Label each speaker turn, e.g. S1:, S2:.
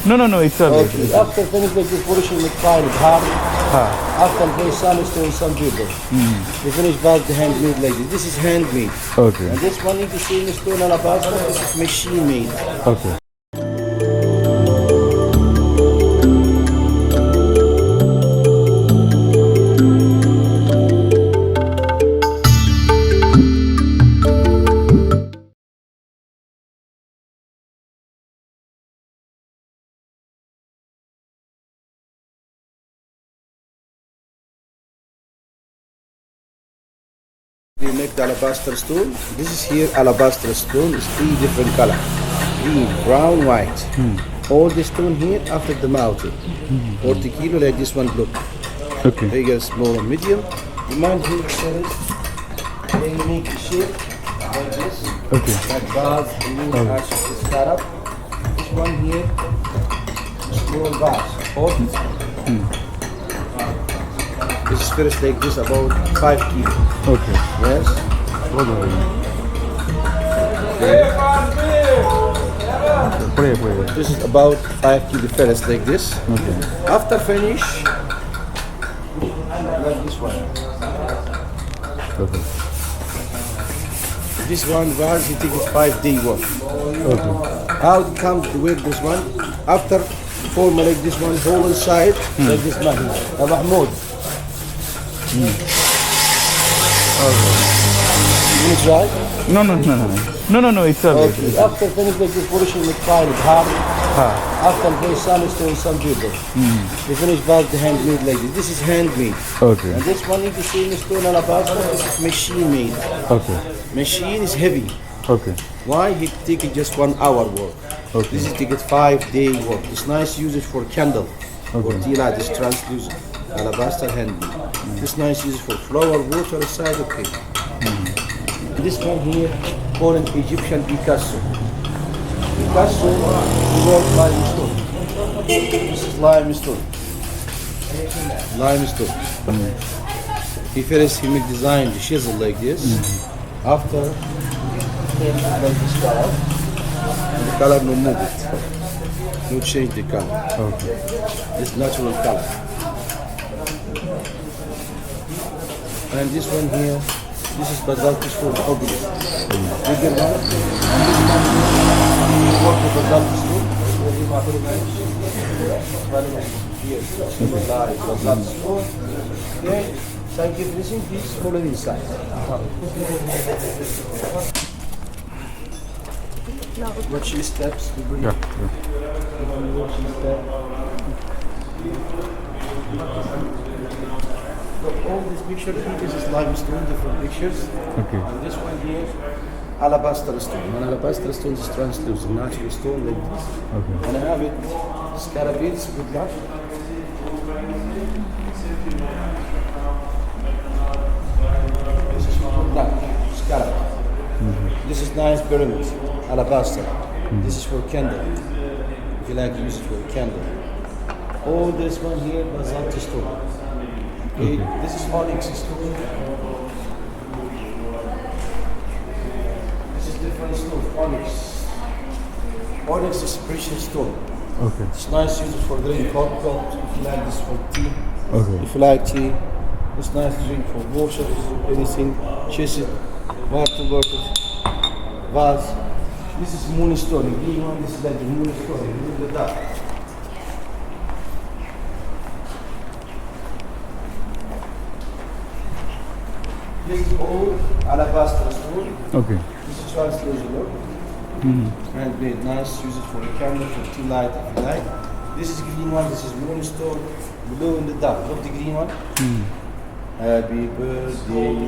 S1: No, it's all right.
S2: Okay. After finish like this polishing with fine hard.
S1: Ha.
S2: After play some stone, some people. We finish back the handmade like this. This is handmade.
S1: Okay.
S2: And this one is the same stone alabaster. This is machine made.
S1: Okay.
S2: We make the alabaster stone. This is here alabaster stone. It's 3 different color: green, brown, white. All the stone here after the mountain. 40 kilo like this one look.
S1: Okay.
S2: Bigger, small, and medium. The man here sells. They make shape like this.
S1: Okay.
S2: Like vase, balloon, arch, scarab. This one here, small vase. This is first like this, about 5 kilo.
S1: Okay.
S2: Yes.
S1: Pray.
S2: This is about 5 kilo ferrets like this.
S1: Okay.
S2: After finish, like this one.
S1: Okay.
S2: This one vase, he take it 5 day work.
S1: Okay.
S2: How it comes to work this one? After form like this one, whole inside, like this man. Mahmoud. You want to try?
S1: No, it's all right.
S2: Okay. After finish like this polishing with fine hard.
S1: Ha.
S2: After play some stone, some people. We finish back the handmade like this. This is handmade.
S1: Okay.
S2: And this one is the same stone alabaster. This is machine made.
S1: Okay.
S2: Machine is heavy.
S1: Okay.
S2: Why? He take it just 1 hour work.
S1: Okay.
S2: This is take it 5 day work. It's nice use it for candle. Or tea light is translucent. Alabaster handmade. This nice use for flower, water aside, okay. This one here called an Egyptian Picasso. Picasso, he work limestone. This is limestone. Limestone. He first he make design the chisel like this. After he like this color. And the color no move it. No change the color.
S1: Okay.
S2: This natural color. And this one here, this is basaltic stone, ugly. Bigger one. Work with basaltic stone. Here, basaltic stone. Okay. Thank you for listening. Please follow inside. Watch your steps.
S1: Yeah.
S2: Watch your steps. So all these pictures here, this is limestone, different pictures.
S1: Okay.
S2: And this one here, alabaster stone. And alabaster stone is translucent, natural stone like this.
S1: Okay.
S2: And I have it scarabits with that. This is black, scarab. This is nice pyramid, alabaster. This is for candle. If you like to use it for a candle. All this one here, basaltic stone. Okay. This is onyx stone. This is different stone, onyx. Onyx is precious stone.
S1: Okay.
S2: It's nice used for drink hot cold. If you like this for tea.
S1: Okay.
S2: If you like tea, it's nice to drink for water, anything, chest, water bottle, vase. This is moonstone. The green one, this is like the moonstone. Look at that. This is all alabaster stone.
S1: Okay.
S2: This is translucent look. Handmade, nice. Use it for a candle, for tea light if you like. This is green one. This is moonstone. Blue in the dark. Look the green one. Happy birthday.